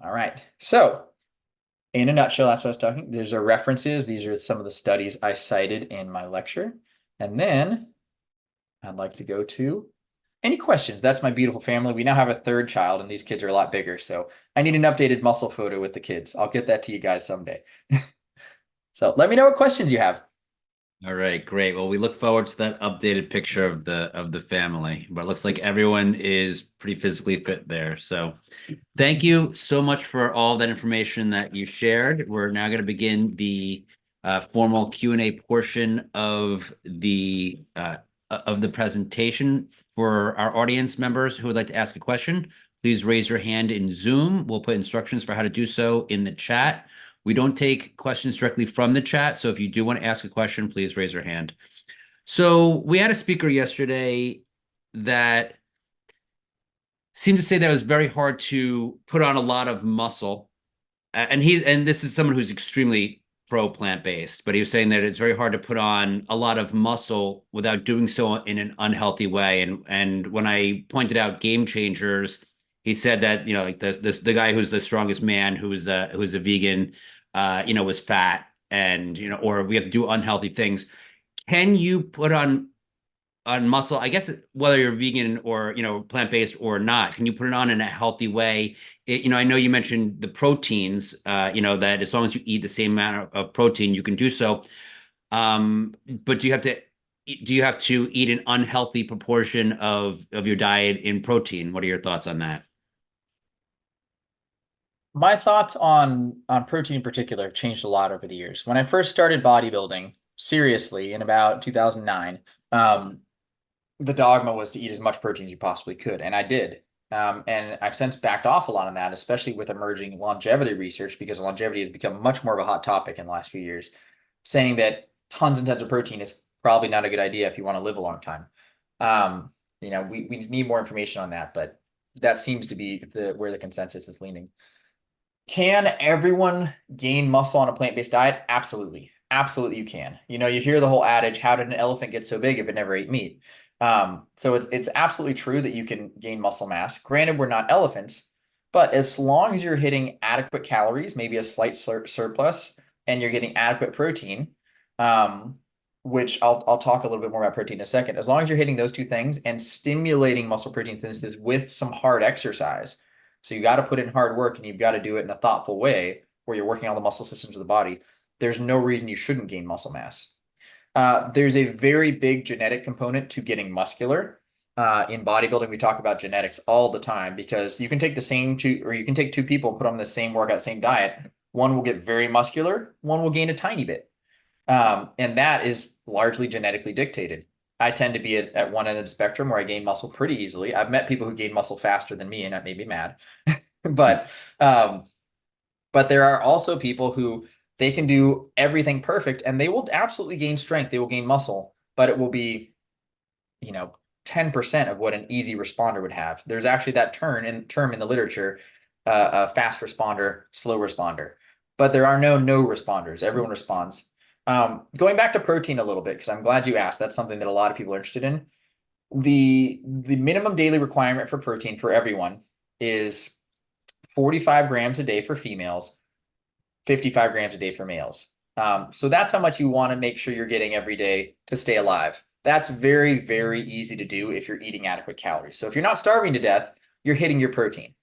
All right. So in a nutshell, that's what I was talking. These are references. These are some of the studies I cited in my lecture. And then I'd like to go to any questions. That's my beautiful family. We now have a third child, and these kids are a lot bigger. So I need an updated muscle photo with the kids. I'll get that to you guys someday. So let me know what questions you have. All right, great. Well, we look forward to that updated picture of the family. But it looks like everyone is pretty physically fit there. So thank you so much for all that information that you shared. We're now going to begin the formal Q&A portion of the presentation. For our audience members who would like to ask a question, please raise your hand in Zoom. We'll put instructions for how to do so in the chat. We don't take questions directly from the chat, so if you do want to ask a question, please raise your hand. So we had a speaker yesterday that seemed to say that it was very hard to put on a lot of muscle. And this is someone who's extremely pro plant-based, but he was saying that it's very hard to put on a lot of muscle without doing so in an unhealthy way. And when I pointed out game changers, he said that, like the guy who's the strongest man, who's a vegan, was fat, and or we have to do unhealthy things. Can you put on muscle, I guess, whether you're vegan or plant-based or not, can you put it on in a healthy way? I know you mentioned the proteins, that as long as you eat the same amount of protein, you can do so. But do you have to eat an unhealthy proportion of your diet in protein? What are your thoughts on that? My thoughts on protein in particular have changed a lot over the years. When I first started bodybuilding seriously in about 2009, the dogma was to eat as much protein as you possibly could, and I did. And I've since backed off a lot on that, especially with emerging longevity research, because longevity has become much more of a hot topic in the last few years, saying that tons and tons of protein is probably not a good idea if you want to live a long time. We need more information on that, but that seems to be where the consensus is leaning. Can everyone gain muscle on a plant-based diet? Absolutely. Absolutely you can. You hear the whole adage, how did an elephant get so big if it never ate meat? So it's absolutely true that you can gain muscle mass. Granted, we're not elephants, but as long as you're hitting adequate calories, maybe a slight surplus, and you're getting adequate protein, which I'll talk a little bit more about protein in a second. As long as you're hitting those two things and stimulating muscle protein synthesis with some hard exercise, so you got to put in hard work, and you've got to do it in a thoughtful way where you're working on the muscle systems of the body. There's no reason you shouldn't gain muscle mass. There's a very big genetic component to getting muscular. In bodybuilding, we talk about genetics all the time, because you can take you can take two people and put them on the same workout, same diet. One will get very muscular, one will gain a tiny bit. And that is largely genetically dictated. I tend to be at one end of the spectrum where I gain muscle pretty easily. I've met people who gain muscle faster than me, and that made me mad. But um, but there are also people who they can do everything perfect, and they will absolutely gain strength. They will gain muscle, but it will be, 10% of what an easy responder would have. There's actually that term in the literature, a fast responder, slow responder. But there are no responders. Everyone responds. Going back to protein a little bit, because I'm glad you asked. That's something that a lot of people are interested in. The minimum daily requirement for protein for everyone is 45 grams a day for females, 55 grams a day for males. So that's how much you want to make sure you're getting every day to stay alive. That's very, very easy to do if you're eating adequate calories. So if you're not starving to death, you're hitting your protein.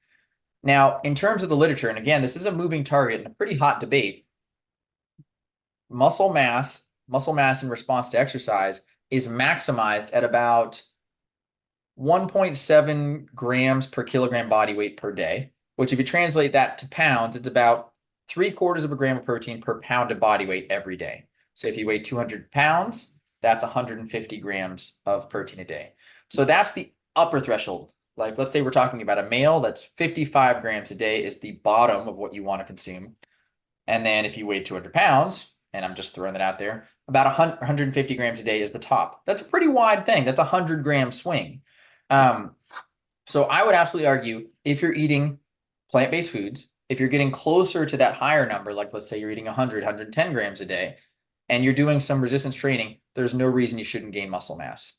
Now, in terms of the literature, and again, this is a moving target and a pretty hot debate, muscle mass in response to exercise is maximized at about 1.7 grams per kilogram body weight per day, which if you translate that to pounds, it's about 3/4 of a gram of protein per pound of body weight every day. So if you weigh 200 pounds, that's 150 grams of protein a day. So that's the upper threshold. Like, let's say we're talking about a male, that's 55 grams a day is the bottom of what you want to consume. And then if you weigh 200 pounds, and I'm just throwing that out there, about 150 grams a day is the top. That's a pretty wide thing. That's a 100-gram swing. So I would absolutely argue, if you're eating plant-based foods, if you're getting closer to that higher number, like let's say you're eating 110 grams a day, and you're doing some resistance training, there's no reason you shouldn't gain muscle mass.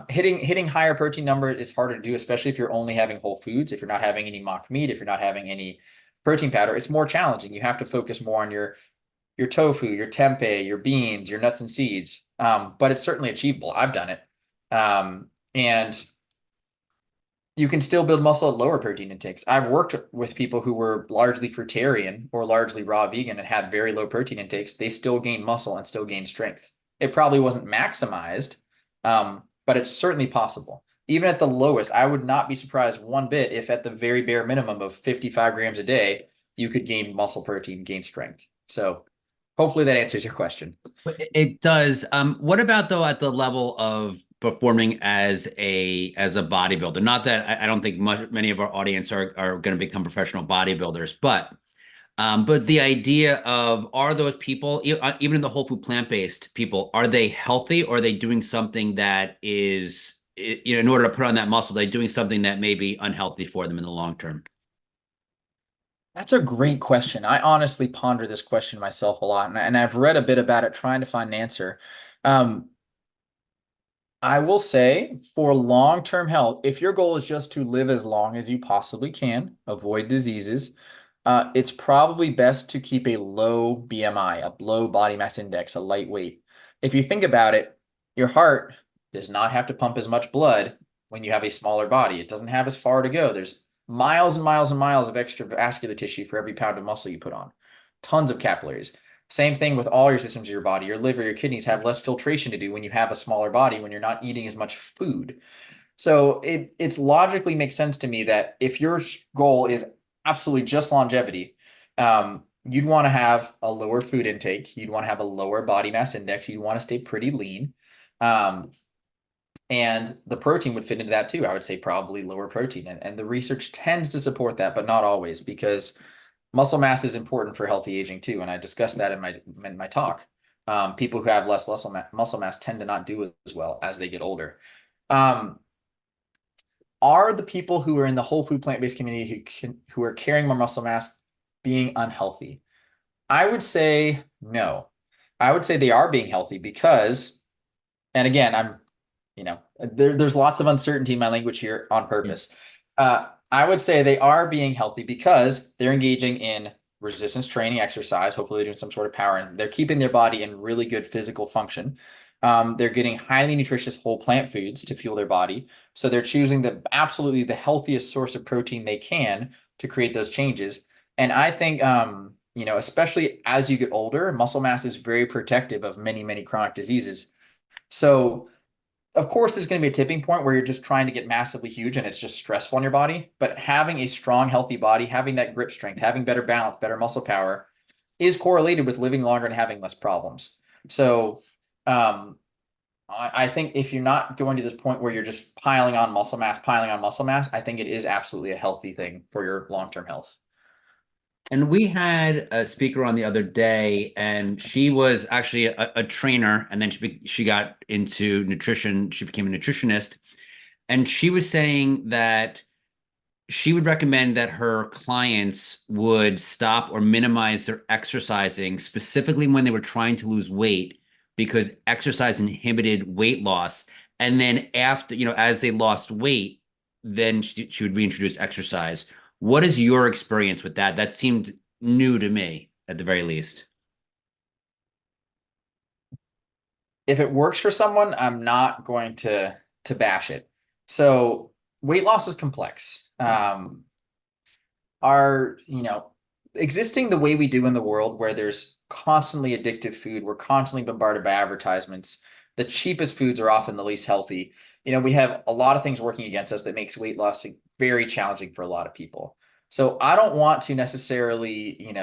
Hitting higher protein number is harder to do, especially if you're only having whole foods, if you're not having any mock meat, if you're not having any protein powder, it's more challenging. You have to focus more on your tofu, your tempeh, your beans, your nuts and seeds. But it's certainly achievable. I've done it. And you can still build muscle at lower protein intakes. I've worked with people who were largely fruitarian or largely raw vegan and had very low protein intakes. They still gained muscle and still gained strength. It probably wasn't maximized, but it's certainly possible. Even at the lowest, I would not be surprised one bit if at the very bare minimum of 55 grams a day, you could gain muscle protein, gain strength. So hopefully that answers your question. It does. What about though at the level of performing as a bodybuilder? Not that I don't think many of our audience are going to become professional bodybuilders, but the idea of, are those people, even in the whole food plant-based people, are they healthy, or are they doing something that is, in order to put on that muscle, they're doing something that may be unhealthy for them in the long term? That's a great question. I honestly ponder this question myself a lot, and I've read a bit about it trying to find an answer. Um, I will say for long-term health, if your goal is just to live as long as you possibly can, avoid diseases, it's probably best to keep a low BMI, a low body mass index, a lightweight. If you think about it, your heart does not have to pump as much blood when you have a smaller body. It doesn't have as far to go. There's miles and miles and miles of extra vascular tissue for every pound of muscle you put on. Tons of capillaries. Same thing with all your systems of your body. Your liver, your kidneys have less filtration to do when you have a smaller body, when you're not eating as much food. So it's logically makes sense to me that if your goal is absolutely just longevity, you'd want to have a lower food intake. You'd want to have a lower body mass index. You'd want to stay pretty lean. And the protein would fit into that too. I would say probably lower protein. And the research tends to support that, but not always, because muscle mass is important for healthy aging too. And I discussed that in my talk. People who have less muscle mass tend to not do as well as they get older. Are the people who are in the whole food plant-based community who are carrying more muscle mass being unhealthy? I would say no. I would say they are being healthy because, and again, there's lots of uncertainty in my language here on purpose. I would say they are being healthy because they're engaging in resistance training, exercise. Hopefully they're doing some sort of power, and they're keeping their body in really good physical function. They're getting highly nutritious whole plant foods to fuel their body. So they're choosing absolutely the healthiest source of protein they can to create those changes. And I think, especially as you get older, muscle mass is very protective of many, many chronic diseases. So of course, there's going to be a tipping point where you're just trying to get massively huge and it's just stressful on your body. But having a strong, healthy body, having that grip strength, having better balance, better muscle power is correlated with living longer and having less problems. So I think if you're not going to this point where you're just piling on muscle mass, I think it is absolutely a healthy thing for your long-term health. And we had a speaker on the other day, and she was actually a trainer, and then she got into nutrition. She became a nutritionist, and she was saying that she would recommend that her clients would stop or minimize their exercising, specifically when they were trying to lose weight, because exercise inhibited weight loss. And then after, as they lost weight, then she would reintroduce exercise. What is your experience with that? That seemed new to me, at the very least. If it works for someone, I'm not going to bash it. So weight loss is complex. Existing the way we do in the world, where there's constantly addictive food, we're constantly bombarded by advertisements. The cheapest foods are often the least healthy. We have a lot of things working against us that makes weight loss very challenging for a lot of people. So I don't want to necessarily,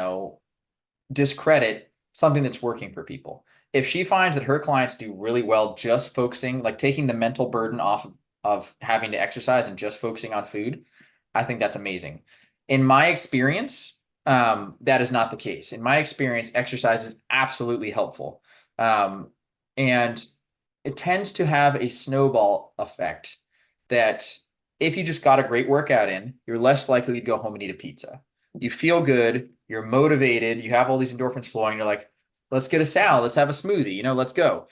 discredit something that's working for people. If she finds that her clients do really well just focusing, like taking the mental burden off of having to exercise and just focusing on food, I think that's amazing. In my experience, that is not the case. In my experience, exercise is absolutely helpful. And it tends to have a snowball effect that if you just got a great workout in, you're less likely to go home and eat a pizza. You feel good, you're motivated, you have all these endorphins flowing, you're like, let's get a salad, let's have a smoothie, let's go.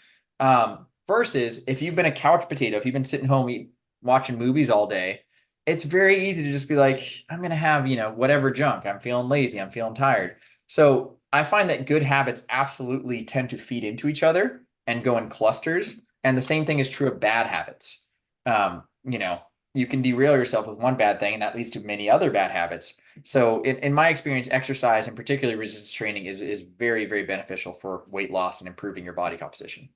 Versus if you've been a couch potato, if you've been sitting home watching movies all day, it's very easy to just be like, I'm going to have, whatever junk. I'm feeling lazy. I'm feeling tired. So I find that good habits absolutely tend to feed into each other and go in clusters. And the same thing is true of bad habits. Um, you know, you can derail yourself with one bad thing and that leads to many other bad habits. So in my experience, exercise and particularly resistance training is very, very beneficial for weight loss and improving your body composition.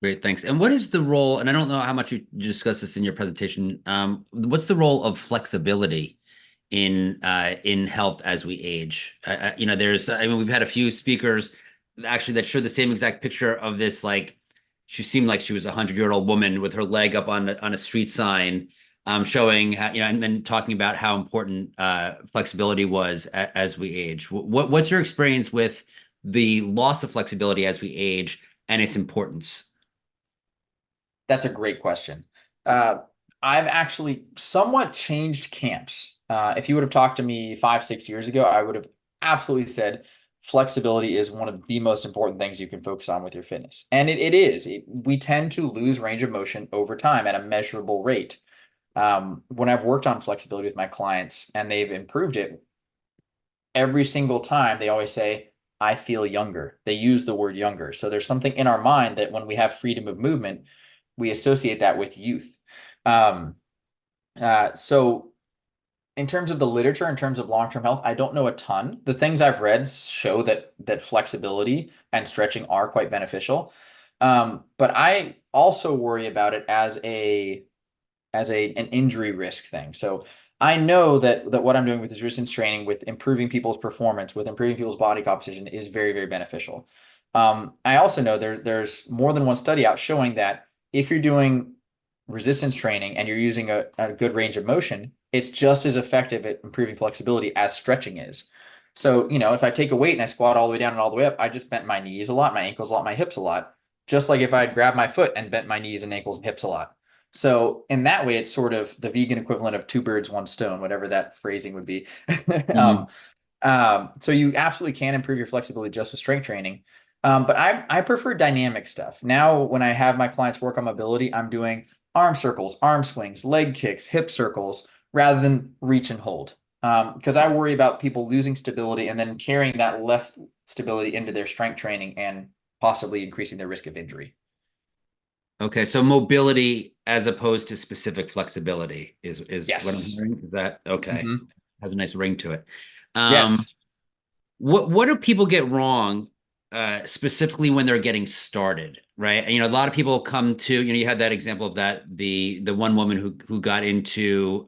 Great, thanks. And what is the role, and I don't know how much you discussed this in your presentation, what's the role of flexibility in health as we age? There's, I mean, we've had a few speakers actually that showed the same exact picture of this, like, she seemed like she was a 100-year-old woman with her leg up on a street sign, showing how, and then talking about how important flexibility was as we age. What's your experience with the loss of flexibility as we age and its importance? That's a great question. Uh, I've actually somewhat changed camps. If you would have talked to me 5, 6 years ago, I would have absolutely said flexibility is one of the most important things you can focus on with your fitness. And it is. We tend to lose range of motion over time at a measurable rate. When I've worked on flexibility with my clients and they've improved it, every single time they always say, I feel younger. They use the word younger. So there's something in our mind that when we have freedom of movement, we associate that with youth. Um, so in terms of the literature, in terms of long-term health, I don't know a ton. The things I've read show that flexibility and stretching are quite beneficial. But I also worry about it as an injury risk thing. So I know that what I'm doing with this resistance training, with improving people's performance, with improving people's body composition is very, very beneficial. I also know there's more than one study out showing that if you're doing resistance training and you're using a good range of motion, it's just as effective at improving flexibility as stretching is. So, if I take a weight and I squat all the way down and all the way up, I just bent my knees a lot, my ankles a lot, my hips a lot, just like if I'd grabbed my foot and bent my knees and ankles and hips a lot. So in that way, it's sort of the vegan equivalent of two birds, one stone, whatever that phrasing would be. Mhm. So you absolutely can improve your flexibility just with strength training. But I prefer dynamic stuff. Now, when I have my clients work on mobility, I'm doing arm circles, arm swings, leg kicks, hip circles, rather than reach and hold. Because I worry about people losing stability and then carrying that less stability into their strength training and possibly increasing their risk of injury. Okay, so mobility as opposed to specific flexibility is what I'm Yes. hearing. Is that okay? Mhm. Has a nice ring to it. Um, Yes. what do people get wrong, specifically when they're getting started, right? A lot of people come to, you had that example of the one woman who got into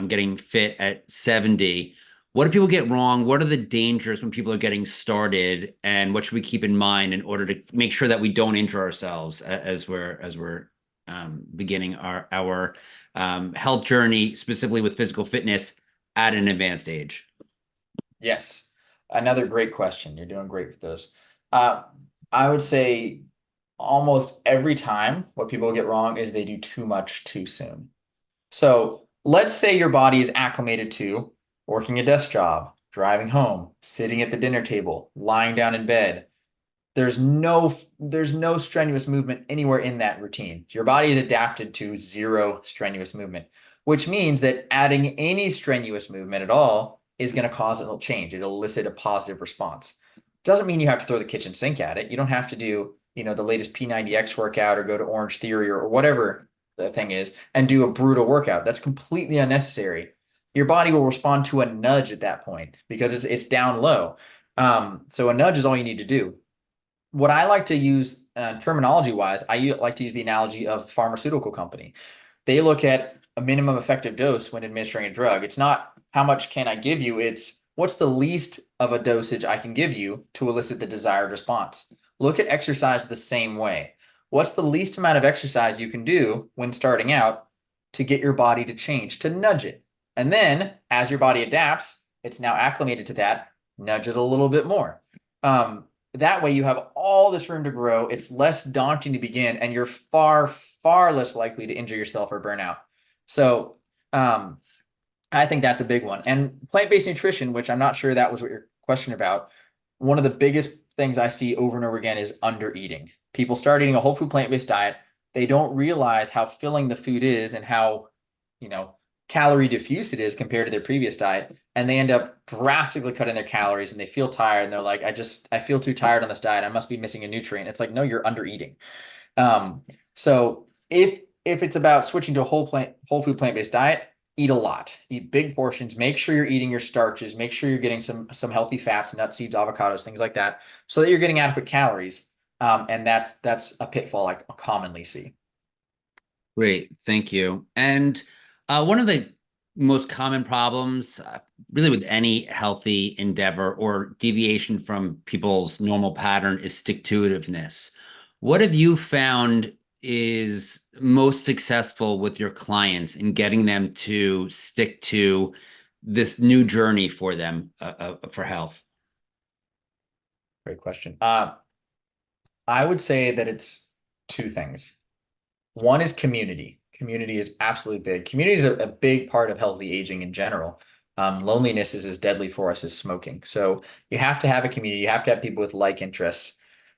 getting fit at 70. What do people get wrong? What are the dangers when people are getting started, and what should we keep in mind in order to make sure that we don't injure ourselves as we're beginning our health journey, specifically with physical fitness at an advanced age? Yes. Another great question. You're doing great with those. Uh, I would say almost every time what people get wrong is they do too much too soon. So let's say your body is acclimated to working a desk job, driving home, sitting at the dinner table, lying down in bed. There's no strenuous movement anywhere in that routine. Your body is adapted to zero strenuous movement, which means that adding any strenuous movement at all is going to cause it'll change. It'll elicit a positive response. Doesn't mean you have to throw the kitchen sink at it. You don't have to do, the latest P90X workout or go to Orange Theory or whatever the thing is and do a brutal workout. That's completely unnecessary. Your body will respond to a nudge at that point because it's down low. So a nudge is all you need to do. What I like to use terminology wise, like to use the analogy of pharmaceutical company. They look at a minimum effective dose when administering a drug. It's not how much can I give you, it's what's the least of a dosage I can give you to elicit the desired response. Look at exercise the same way. What's the least amount of exercise you can do when starting out to get your body to change, to nudge it? And then as your body adapts, it's now acclimated to that, nudge it a little bit more. That way you have all this room to grow. It's less daunting to begin, and you're far, far less likely to injure yourself or burn out. So um, I think that's a big one. And plant-based nutrition, which I'm not sure that was what your question about, one of the biggest things I see over and over again is under eating. People start eating a whole food plant-based diet. They don't realize how filling the food is and how, you know, calorie diffuse it is compared to their previous diet, and they end up drastically cutting their calories and they feel tired and they're like, I feel too tired on this diet. I must be missing a nutrient. It's like, no, you're under eating. So if it's about switching to a whole food plant-based diet, eat a lot, eat big portions, make sure you're eating your starches, make sure you're getting some healthy fats, nuts, seeds, avocados, things like that, so that you're getting adequate calories. And that's a pitfall I commonly see. Great, thank you. And one of the most common problems, really with any healthy endeavor or deviation from people's normal pattern, is stick-to-itiveness. What have you found is most successful with your clients in getting them to stick to this new journey for them for health? Great question. I would say that it's two things. One is community. Community is absolutely big. Community is a big part of healthy aging in general. Loneliness is as deadly for us as smoking. So you have to have a community. You have to have people with like interests.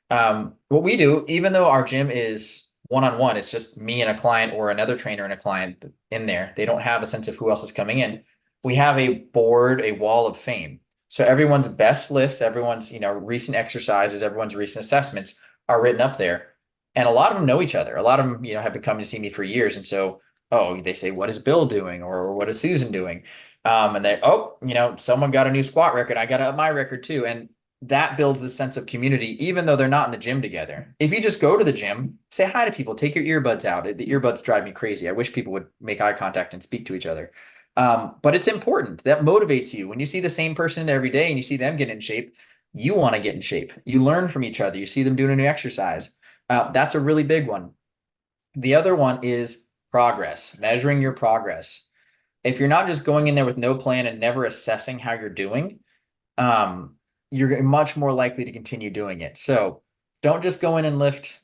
What we do, even though our gym is one-on-one, it's just me and a client or another trainer and a client in there. They don't have a sense of who else is coming in. We have a board, a wall of fame. So everyone's best lifts, everyone's, recent exercises, everyone's recent assessments are written up there. And a lot of them know each other. A lot of them, have been coming to see me for years. And so, oh, they say, what is Bill doing? Or what is Susan doing? And they, oh, someone got a new squat record. I got to up my record too. And that builds this sense of community, even though they're not in the gym together. If you just go to the gym, say hi to people, take your earbuds out. The earbuds drive me crazy. I wish people would make eye contact and speak to each other. But it's important. That motivates you. When you see the same person every day and you see them get in shape, you want to get in shape. You learn from each other. You see them doing a new exercise. That's a really big one. The other one is progress, measuring your progress. If you're not just going in there with no plan and never assessing how you're doing, you're much more likely to continue doing it. So don't just go in and lift,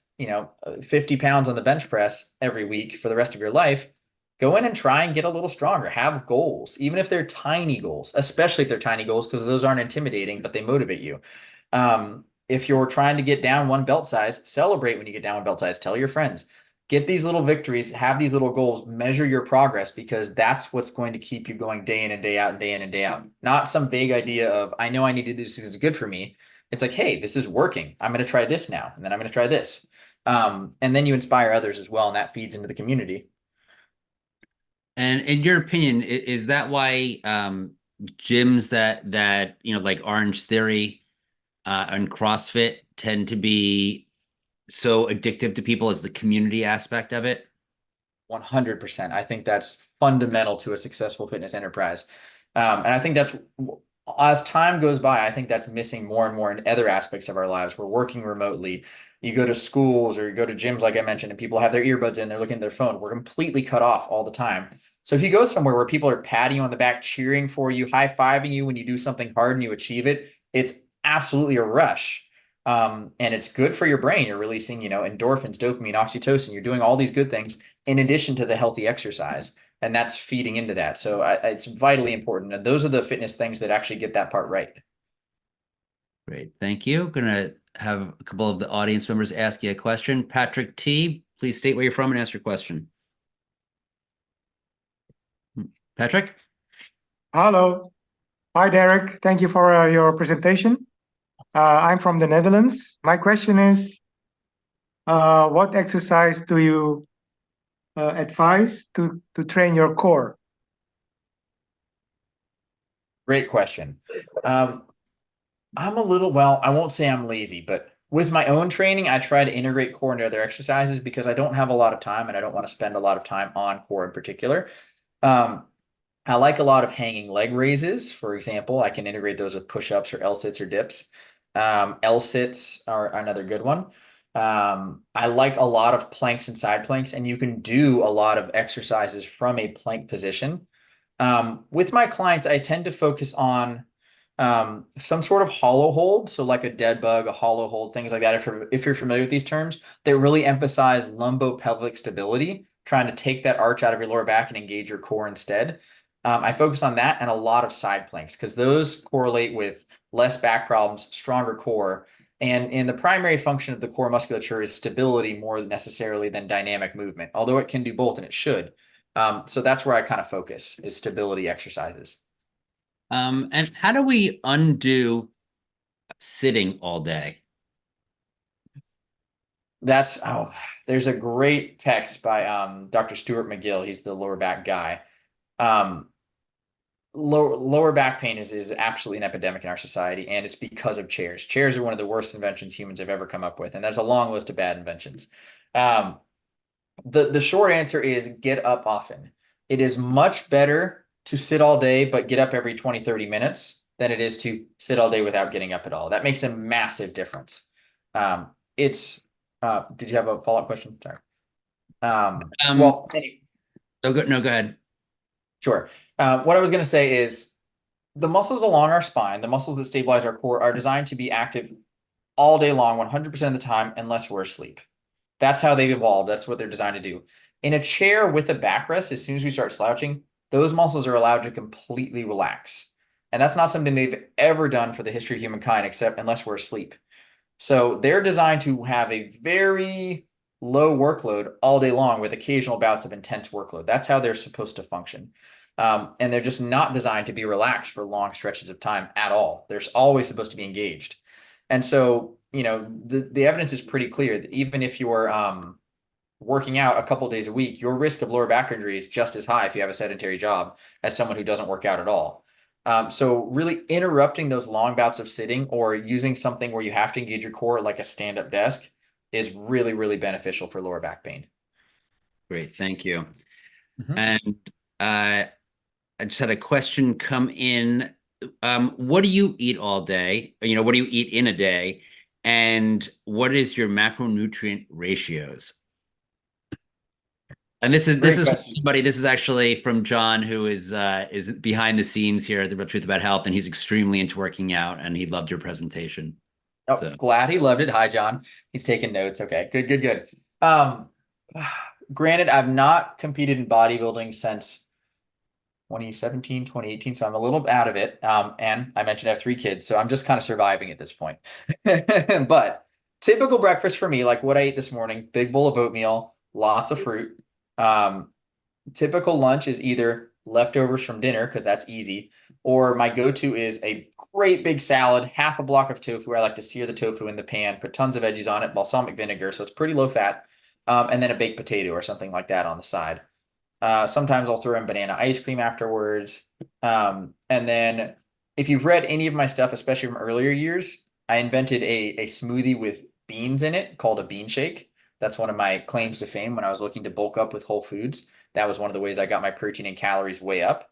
50 pounds on the bench press every week for the rest of your life. Go in and try and get a little stronger. Have goals, even if they're tiny goals, especially if they're tiny goals, because those aren't intimidating, but they motivate you. If you're trying to get down one belt size, celebrate when you get down one belt size. Tell your friends. Get these little victories, have these little goals, measure your progress, because that's what's going to keep you going day in and day out and day in and day out. Not some vague idea of, I know I need to do this because it's good for me. It's like, hey, this is working. I'm going to try this now, and then I'm going to try this. And then you inspire others as well, and that feeds into the community. And in your opinion, is that why gyms that like Orange Theory and CrossFit tend to be so addictive to people, as the community aspect of it? 100%. I think that's fundamental to a successful fitness enterprise. And I think that's, as time goes by, I think that's missing more and more in other aspects of our lives. We're working remotely. You go to schools or you go to gyms, like I mentioned, and people have their earbuds in, they're looking at their phone. We're completely cut off all the time. So if you go somewhere where people are patting you on the back, cheering for you, high-fiving you when you do something hard and you achieve it, it's absolutely a rush. And it's good for your brain. You're releasing, endorphins, dopamine, oxytocin. You're doing all these good things in addition to the healthy exercise. And that's feeding into that. So it's vitally important. And those are the fitness things that actually get that part right. Great. Thank you. Going to have a couple of the audience members ask you a question. Patrick T, please state where you're from and ask your question. Patrick? Hello. Hi, Derek. Thank you for your presentation. I'm from the Netherlands. My question is, what exercise do you advise to train your core? Great question. I'm a little, well, I won't say I'm lazy, but with my own training, I try to integrate core into other exercises because I don't have a lot of time and I don't want to spend a lot of time on core in particular. I like a lot of hanging leg raises. For example, I can integrate those with push-ups or L-sits or dips. L-sits are another good one. I like a lot of planks and side planks, and you can do a lot of exercises from a plank position. With my clients, I tend to focus on some sort of hollow hold. So like a dead bug, a hollow hold, things like that. If you're familiar with these terms, they really emphasize lumbopelvic stability, trying to take that arch out of your lower back and engage your core instead. I focus on that and a lot of side planks because those correlate with less back problems, stronger core. And the primary function of the core musculature is stability more necessarily than dynamic movement, although it can do both and it should. So that's where I kind of focus, is stability exercises. And how do we undo sitting all day? There's a great text by Dr. Stuart McGill. He's the lower back guy. Um, lower back pain is absolutely an epidemic in our society, and it's because of chairs. Chairs are one of the worst inventions humans have ever come up with, and there's a long list of bad inventions. Um, the short answer is get up often. It is much better to sit all day but get up every 20, 30 minutes than it is to sit all day without getting up at all. That makes a massive difference. It's did you have a follow-up question? Sorry. Well, No, go ahead. sure. What I was going to say is the muscles along our spine, the muscles that stabilize our core, are designed to be active all day long, 100% of the time, unless we're asleep. That's how they've evolved. That's what they're designed to do. In a chair with a backrest, as soon as we start slouching, those muscles are allowed to completely relax. And that's not something they've ever done for the history of humankind, except unless we're asleep. So they're designed to have a very low workload all day long with occasional bouts of intense workload. That's how they're supposed to function. And they're just not designed to be relaxed for long stretches of time at all. They're always supposed to be engaged. And so, the evidence is pretty clear that even if you're working out a couple days a week, your risk of lower back injury is just as high if you have a sedentary job as someone who doesn't work out at all. So really interrupting those long bouts of sitting or using something where you have to engage your core like a stand-up desk is really, really beneficial for lower back pain. Great, thank you. And I just had a question come in. What do you eat all day? What do you eat in a day? And what is your macronutrient ratios? And this is somebody. This is actually from John, who is behind the scenes here at The Real Truth About Health, and he's extremely into working out, and he loved your presentation. Oh, so glad he loved it. Hi, John. He's taking notes. Okay, good. Granted, I've not competed in bodybuilding since 2017, 2018, so I'm a little out of it. And I mentioned I have 3 kids, so I'm just kind of surviving at this point. But typical breakfast for me, like what I ate this morning, big bowl of oatmeal, lots of fruit. Typical lunch is either leftovers from dinner, because that's easy, or my go-to is a great big salad, half a block of tofu. I like to sear the tofu in the pan, put tons of veggies on it, balsamic vinegar, so it's pretty low fat, and then a baked potato or something like that on the side. Sometimes I'll throw in banana ice cream afterwards. And then if you've read any of my stuff, especially from earlier years, I invented a smoothie with beans in it called a bean shake. That's one of my claims to fame when I was looking to bulk up with whole foods. That was one of the ways I got my protein and calories way up.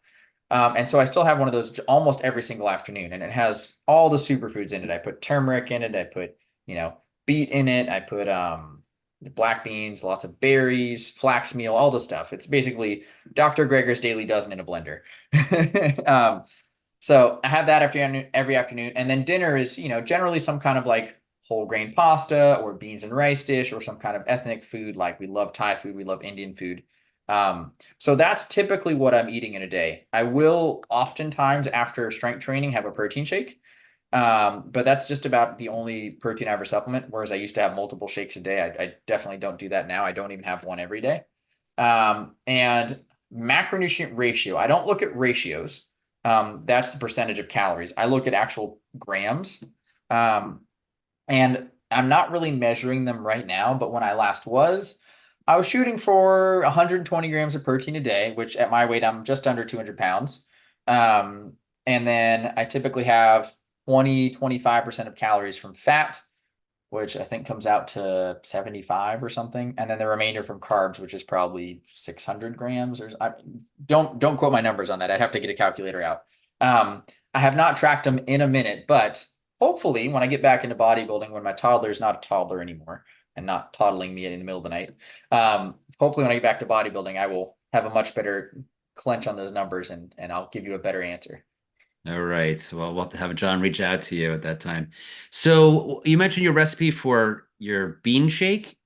And so I still have one of those almost every single afternoon, and it has all the superfoods in it. I put turmeric in it. I put, beet in it. I put black beans, lots of berries, flax meal, all the stuff. It's basically Dr. Greger's Daily Dozen in a blender. So I have that every afternoon. And then dinner is, generally some kind of like whole grain pasta or beans and rice dish or some kind of ethnic food. Like we love Thai food, we love Indian food. So that's typically what I'm eating in a day. I will oftentimes after strength training have a protein shake. But that's just about the only protein I ever supplement, whereas I used to have multiple shakes a day. I definitely don't do that now. I don't even have one every day. And macronutrient ratio, I don't look at ratios. That's the percentage of calories. I look at actual grams. And I'm not really measuring them right now, but when I last was, I was shooting for 120 grams of protein a day, which at my weight, I'm just under 200 pounds. And then I typically have 25% of calories from fat, which I think comes out to 75 or something. And then the remainder from carbs, which is probably 600 grams or don't quote my numbers on that. I'd have to get a calculator out. I have not tracked them in a minute, but hopefully when I get back into bodybuilding, when my toddler is not a toddler anymore and not toddling me in the middle of the night, hopefully when I get back to bodybuilding, I will have a much better clench on those numbers and I'll give you a better answer. All right. Well, we'll have to have John reach out to you at that time. So you mentioned your recipe for your bean shake,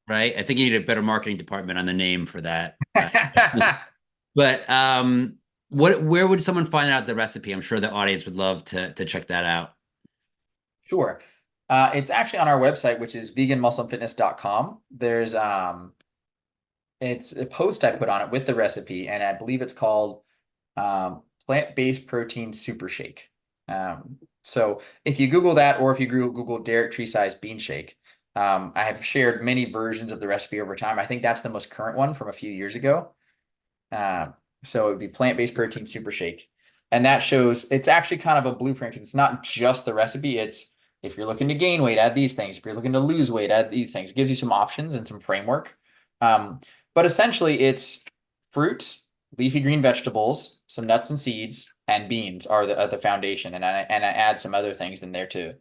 right? I think you need a better marketing department on the name for that. But where would someone find out the recipe? I'm sure the audience would love to check that out. Sure. It's actually on our website, which is veganmuscleandfitness.com. There's it's a post I put on it with the recipe, and I believe it's called plant-based protein super shake. So if you Google that, or if you Google Derek Tresize bean shake, I have shared many versions of the recipe over time. I think that's the most current one from a few years ago. So it would be plant-based protein super shake. And that shows, it's actually kind of a blueprint because it's not just the recipe. It's if you're looking to gain weight, add these things. If you're looking to lose weight, add these things. It gives you some options and some framework. But essentially it's fruit, leafy green vegetables, some nuts and seeds, and beans are the foundation. And I add some other things in there to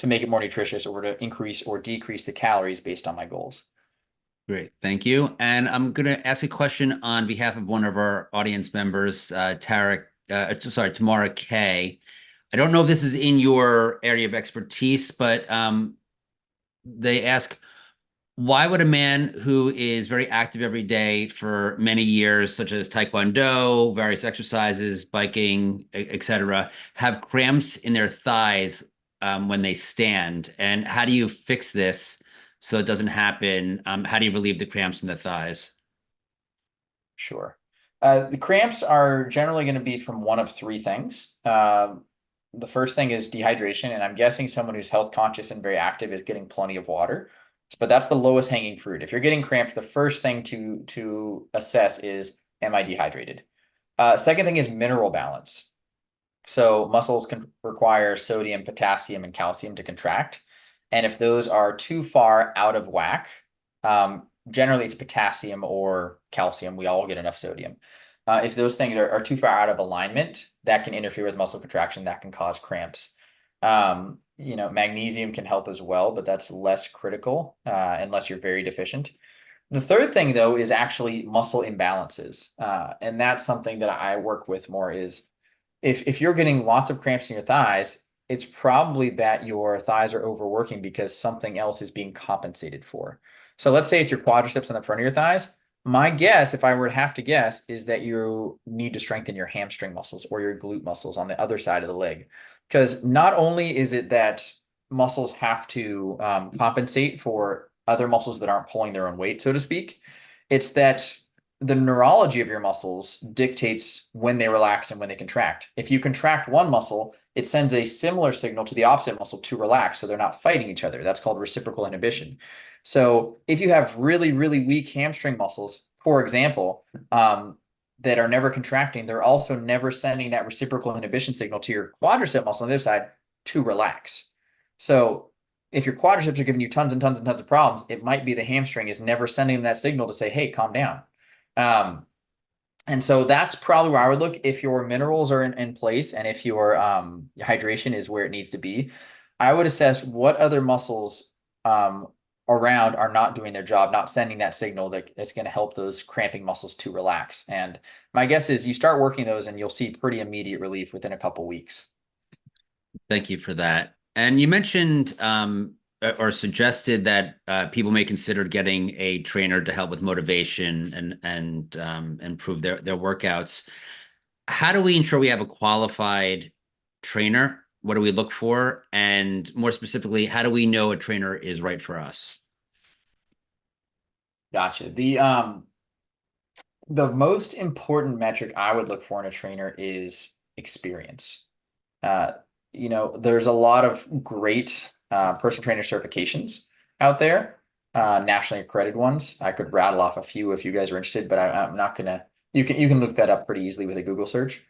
make it more nutritious, or to increase or decrease the calories based on my goals. Great, thank you. And I'm going to ask a question on behalf of one of our audience members, Tamara K. I don't know if this is in your area of expertise, but they ask, why would a man who is very active every day for many years, such as Taekwondo, various exercises, biking, etc., have cramps in their thighs when they stand? And how do you fix this so it doesn't happen? How do you relieve the cramps in the thighs? Sure. The cramps are generally going to be from one of three things. The first thing is dehydration, and I'm guessing someone who's health conscious and very active is getting plenty of water. But that's the lowest hanging fruit. If you're getting cramps, the first thing to assess is, am I dehydrated? Second thing is mineral balance. So muscles can require sodium, potassium, and calcium to contract. And if those are too far out of whack, generally it's potassium or calcium. We all get enough sodium. If those things are too far out of alignment, that can interfere with muscle contraction. That can cause cramps. Magnesium can help as well, but that's less critical unless you're very deficient. The third thing, though, is actually muscle imbalances. And that's something that I work with more is if you're getting lots of cramps in your thighs, it's probably that your thighs are overworking because something else is being compensated for. So let's say it's your quadriceps on the front of your thighs. My guess, if I were to have to guess, is that you need to strengthen your hamstring muscles or your glute muscles on the other side of the leg. Because not only is it that muscles have to compensate for other muscles that aren't pulling their own weight, so to speak, it's that the neurology of your muscles dictates when they relax and when they contract. If you contract one muscle, it sends a similar signal to the opposite muscle to relax, so they're not fighting each other. That's called reciprocal inhibition. So if you have really, really weak hamstring muscles, for example, that are never contracting, they're also never sending that reciprocal inhibition signal to your quadricep muscle on the other side to relax. So if your quadriceps are giving you tons and tons and tons of problems, it might be the hamstring is never sending that signal to say, hey, calm down. And so that's probably where I would look. If your minerals are in place and if your hydration is where it needs to be, I would assess what other muscles around are not doing their job, not sending that signal that it's going to help those cramping muscles to relax. And my guess is you start working those and you'll see pretty immediate relief within a couple weeks. Thank you for that. And you mentioned or suggested that people may consider getting a trainer to help with motivation and improve their workouts. How do we ensure we have a qualified trainer? What do we look for? And more specifically, how do we know a trainer is right for us? Gotcha. The most important metric I would look for in a trainer is experience. There's a lot of great personal trainer certifications out there, nationally accredited ones. I could rattle off a few if you guys are interested, but I'm not gonna. You can look that up pretty easily with a Google search.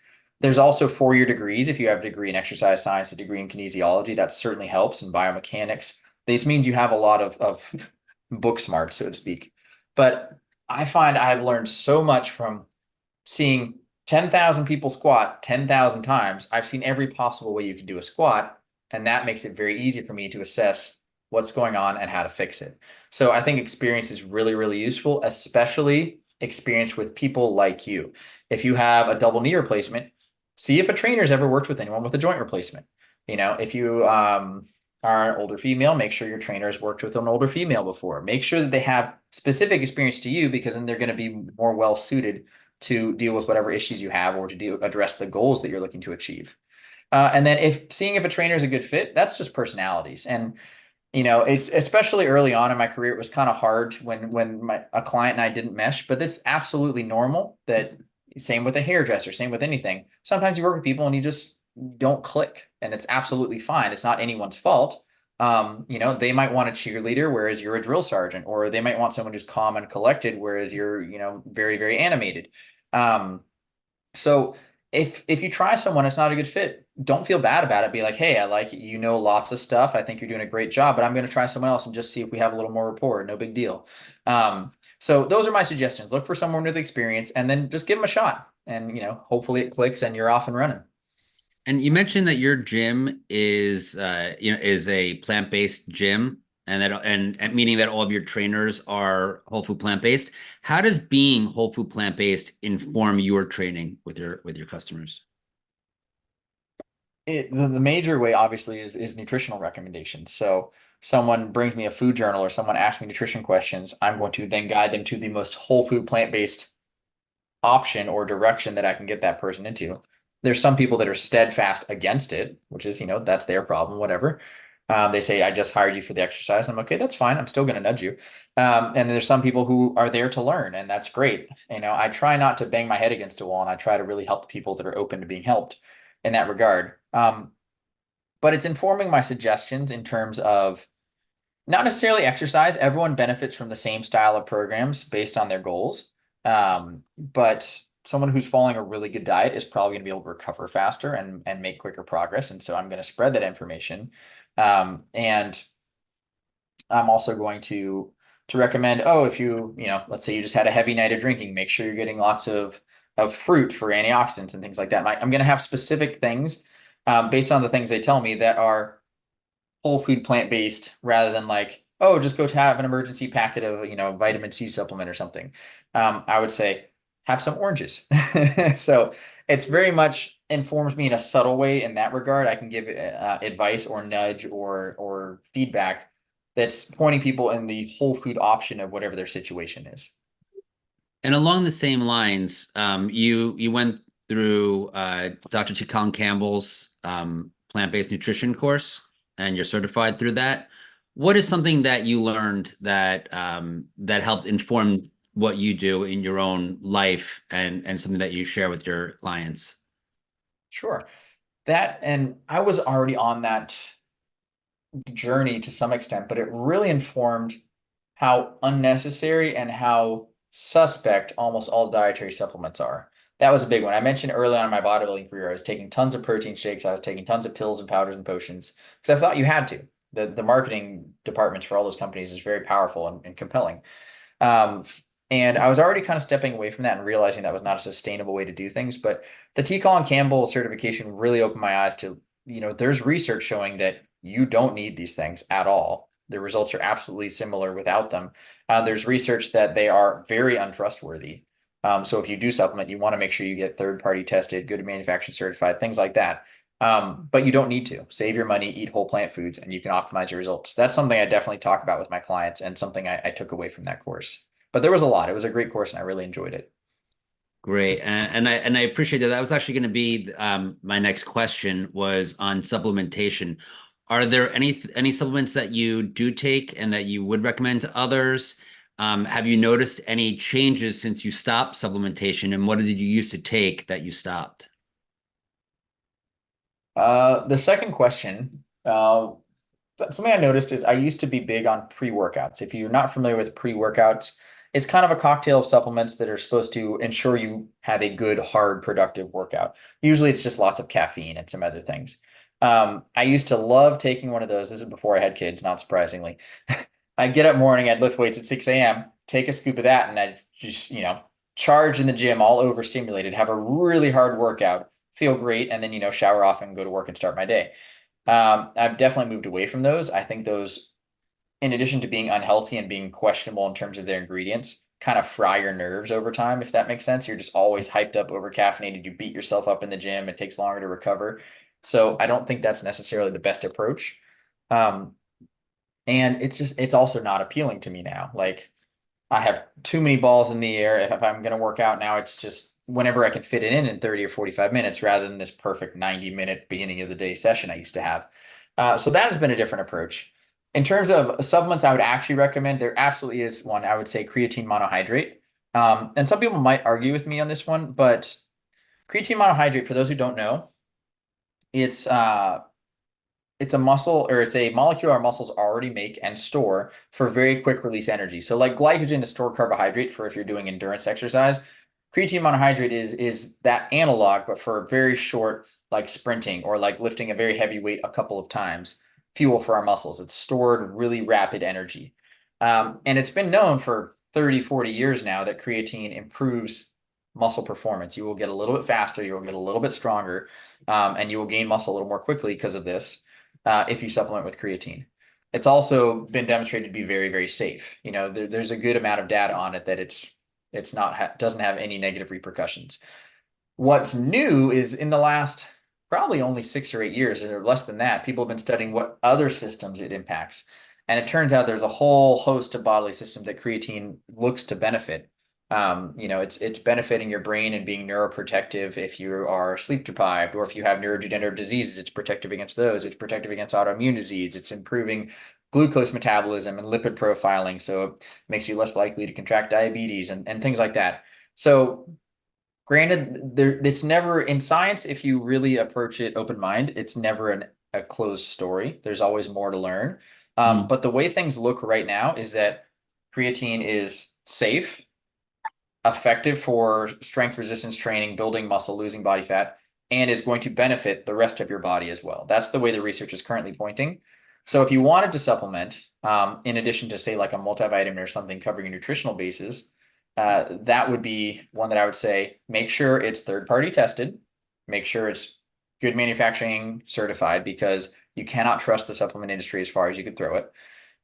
There's also 4-year degrees. If you have a degree in exercise science, a degree in kinesiology, that certainly helps, and biomechanics. This means you have a lot of book smart, so to speak. But I find I've learned so much from seeing 10,000 people squat 10,000 times. I've seen every possible way you can do a squat, and that makes it very easy for me to assess what's going on and how to fix it. So I think experience is really, really useful, especially experience with people like you. If you have a double knee replacement, see if a trainer's ever worked with anyone with a joint replacement. If you are an older female, make sure your trainer has worked with an older female before. Make sure that they have specific experience to you, because then they're going to be more well suited to deal with whatever issues you have or to address the goals that you're looking to achieve. And then seeing if a trainer is a good fit, that's just personalities. And It's especially early on in my career, it was kind of hard when a client and I didn't mesh, but it's absolutely normal that same with a hairdresser, same with anything. Sometimes you work with people and you just don't click, and it's absolutely fine. It's not anyone's fault. They might want a cheerleader, whereas you're a drill sergeant, or they might want someone who's calm and collected, whereas you're, very, very animated. So if you try someone, it's not a good fit, don't feel bad about it. Be like, hey, I like you, lots of stuff. I think you're doing a great job, but I'm going to try someone else and just see if we have a little more rapport. No big deal. So those are my suggestions. Look for someone with experience and then just give them a shot. And, hopefully it clicks and you're off and running. And you mentioned that your gym is, is a plant-based gym, and and meaning that all of your trainers are whole food plant-based. How does being whole food plant-based inform your training with your customers? The major way obviously is nutritional recommendations. So someone brings me a food journal or someone asks me nutrition questions, I'm going to then guide them to the most whole food plant-based option or direction that I can get that person into. There's some people that are steadfast against it, which is, that's their problem, whatever. They say, I just hired you for the exercise. I'm okay, that's fine. I'm still going to nudge you. And there's some people who are there to learn, and that's great. I try not to bang my head against a wall, and I try to really help the people that are open to being helped in that regard. But it's informing my suggestions in terms of not necessarily exercise. Everyone benefits from the same style of programs based on their goals. But someone who's following a really good diet is probably going to be able to recover faster and make quicker progress. And so I'm going to spread that information. And I'm also going to recommend, if let's say you just had a heavy night of drinking, make sure you're getting lots of fruit for antioxidants and things like that. I'm going to have specific things based on the things they tell me that are whole food plant-based rather than like, just go to have an emergency packet of, vitamin C supplement or something. I would say have some oranges. So it's very much informs me in a subtle way in that regard. I can give advice or nudge or feedback that's pointing people in the whole food option of whatever their situation is. And along the same lines, you went through Dr. T. Colin Campbell's plant-based nutrition course, and you're certified through that. What is something that you learned that that helped inform what you do in your own life, and something that you share with your clients? Sure. And I was already on that journey to some extent, but it really informed how unnecessary and how suspect almost all dietary supplements are. That was a big one. I mentioned early on in my bodybuilding career, I was taking tons of protein shakes. I was taking tons of pills and powders and potions because I thought you had to. The marketing departments for all those companies is very powerful and compelling. And I was already kind of stepping away from that and realizing that was not a sustainable way to do things. But the T. Colin Campbell certification really opened my eyes to, there's research showing that you don't need these things at all. The results are absolutely similar without them. There's research that they are very untrustworthy. So if you do supplement, you want to make sure you get third-party tested, good manufacturing certified, things like that. But you don't need to. Save your money, eat whole plant foods, and you can optimize your results. That's something I definitely talk about with my clients and something I took away from that course. But there was a lot. It was a great course and I really enjoyed it. Great, and I appreciate that. That was actually going to be my next question, was on supplementation. Are there any supplements that you do take and that you would recommend to others? Have you noticed any changes since you stopped supplementation, and what did you used to take that you stopped? The second question, something I noticed is I used to be big on pre-workouts. If you're not familiar with pre-workouts, it's kind of a cocktail of supplements that are supposed to ensure you have a good, hard, productive workout. Usually it's just lots of caffeine and some other things. I used to love taking one of those. This is before I had kids, not surprisingly. I'd get up morning, I'd lift weights at 6 a.m., take a scoop of that, and I'd just, charge in the gym all overstimulated, have a really hard workout, feel great, and then, shower off and go to work and start my day. I've definitely moved away from those. I think those, in addition to being unhealthy and being questionable in terms of their ingredients, kind of fry your nerves over time, if that makes sense. You're just always hyped up, over caffeinated. You beat yourself up in the gym. It takes longer to recover. So I don't think that's necessarily the best approach. And it's also not appealing to me now. Like, I have too many balls in the air. If I'm going to work out now, it's just whenever I can fit it in 30 or 45 minutes rather than this perfect 90-minute beginning of the day session I used to have. So that has been a different approach. In terms of supplements, I would actually recommend, there absolutely is one. I would say creatine monohydrate. And some people might argue with me on this one, but creatine monohydrate, for those who don't know, it's it's a muscle, or it's a molecule our muscles already make and store for very quick release energy. So like glycogen is stored carbohydrate for if you're doing endurance exercise. Creatine monohydrate is that analog, but for very short, like sprinting or like lifting a very heavy weight a couple of times, fuel for our muscles. It's stored really rapid energy. And it's been known for 30, 40 years now that creatine improves muscle performance. You will get a little bit faster, you will get a little bit stronger, and you will gain muscle a little more quickly because of this if you supplement with creatine. It's also been demonstrated to be very, very safe. You know, there's a good amount of data on it that it's not doesn't have any negative repercussions. What's new is in the last probably only 6 or 8 years, or less than that, people have been studying what other systems it impacts. And it turns out there's a whole host of bodily systems that creatine looks to benefit. You know, it's benefiting your brain and being neuroprotective if you are sleep deprived, or if you have neurodegenerative diseases, it's protective against those. It's protective against autoimmune disease. It's improving glucose metabolism and lipid profiling, so it makes you less likely to contract diabetes and things like that. So granted, it's never in science, if you really approach it open mind, it's never a closed story. There's always more to learn. But the way things look right now is that creatine is safe, effective for strength resistance training, building muscle, losing body fat, and is going to benefit the rest of your body as well. That's the way the research is currently pointing. So if you wanted to supplement, in addition to say like a multivitamin or something covering your nutritional basis, that would be one that I would say, make sure it's third-party tested, make sure it's good manufacturing certified, because you cannot trust the supplement industry as far as you could throw it.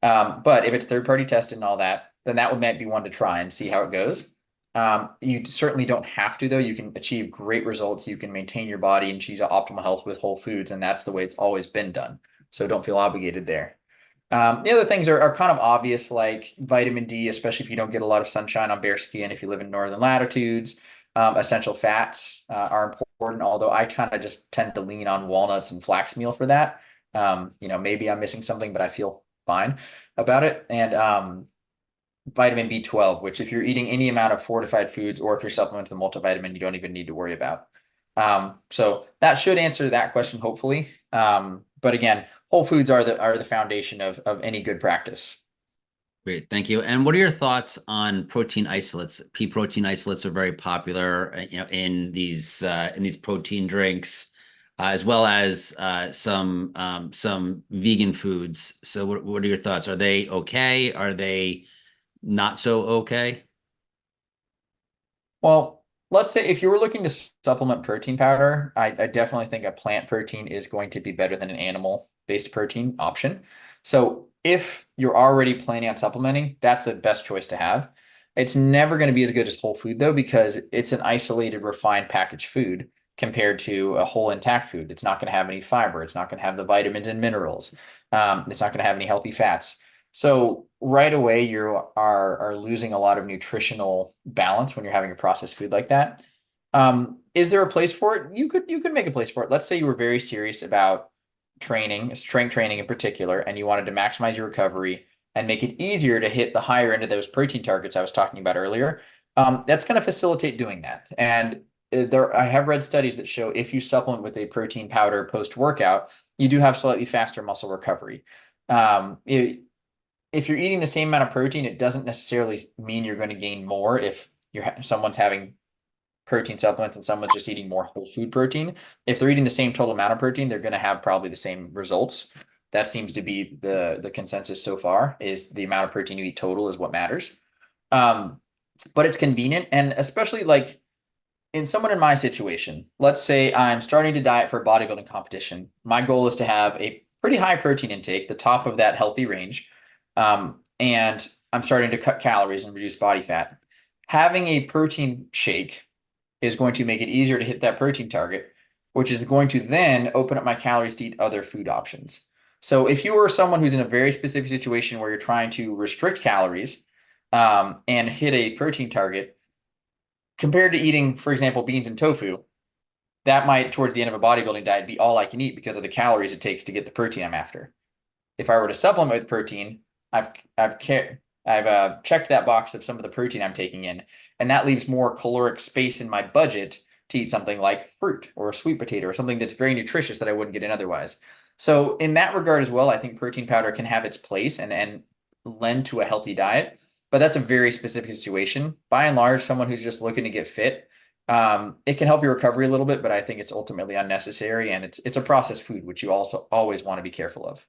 But if it's third-party tested and all that, then that might be one to try and see how it goes. You certainly don't have to, though. You can achieve great results. You can maintain your body and achieve optimal health with whole foods, and that's the way it's always been done. So don't feel obligated there. The other things are kind of obvious, like vitamin D, especially if you don't get a lot of sunshine on bare skin, if you live in northern latitudes. Essential fats are important, although I kind of just tend to lean on walnuts and flax meal for that. You know, maybe I'm missing something, but I feel fine about it. And vitamin B12, which if you're eating any amount of fortified foods, or if you're supplementing the multivitamin, you don't even need to worry about. So that should answer that question, hopefully. But again, whole foods are the foundation of any good practice. Great, thank you. And what are your thoughts on protein isolates? Pea protein isolates are very popular, you know, in these protein drinks, as well as some vegan foods. So what are your thoughts? Are they okay? Are they not so okay? Well, let's say if you were looking to supplement protein powder, I definitely think a plant protein is going to be better than an animal-based protein option. So if you're already planning on supplementing, that's the best choice to have. It's never going to be as good as whole food, though, because it's an isolated, refined packaged food compared to a whole intact food. It's not going to have any fiber. It's not going to have the vitamins and minerals. It's not going to have any healthy fats. So right away, you are losing a lot of nutritional balance when you're having a processed food like that. Is there a place for it? You could make a place for it. Let's say you were very serious about training, strength training in particular, and you wanted to maximize your recovery and make it easier to hit the higher end of those protein targets I was talking about earlier. That's going to facilitate doing that. And I have read studies that show if you supplement with a protein powder post-workout, you do have slightly faster muscle recovery. If you're eating the same amount of protein, it doesn't necessarily mean you're going to gain more if someone's having protein supplements and someone's just eating more whole food protein. If they're eating the same total amount of protein, they're going to have probably the same results. That seems to be the consensus so far, is the amount of protein you eat total is what matters. But it's convenient, and especially like in someone in my situation, let's say I'm starting to diet for a bodybuilding competition. My goal is to have a pretty high protein intake, the top of that healthy range. And I'm starting to cut calories and reduce body fat. Having a protein shake is going to make it easier to hit that protein target, which is going to then open up my calories to eat other food options. So if you are someone who's in a very specific situation where you're trying to restrict calories and hit a protein target, compared to eating, for example, beans and tofu, that might, towards the end of a bodybuilding diet, be all I can eat because of the calories it takes to get the protein I'm after. if I were to supplement with protein, I've checked that box of some of the protein I'm taking in, and that leaves more caloric space in my budget to eat something like fruit or a sweet potato or something that's very nutritious that I wouldn't get in otherwise. So in that regard as well, I think protein powder can have its place and lend to a healthy diet, but that's a very specific situation. By and large, someone who's just looking to get fit, it can help your recovery a little bit, but I think it's ultimately unnecessary, and it's a processed food, which you also always want to be careful of.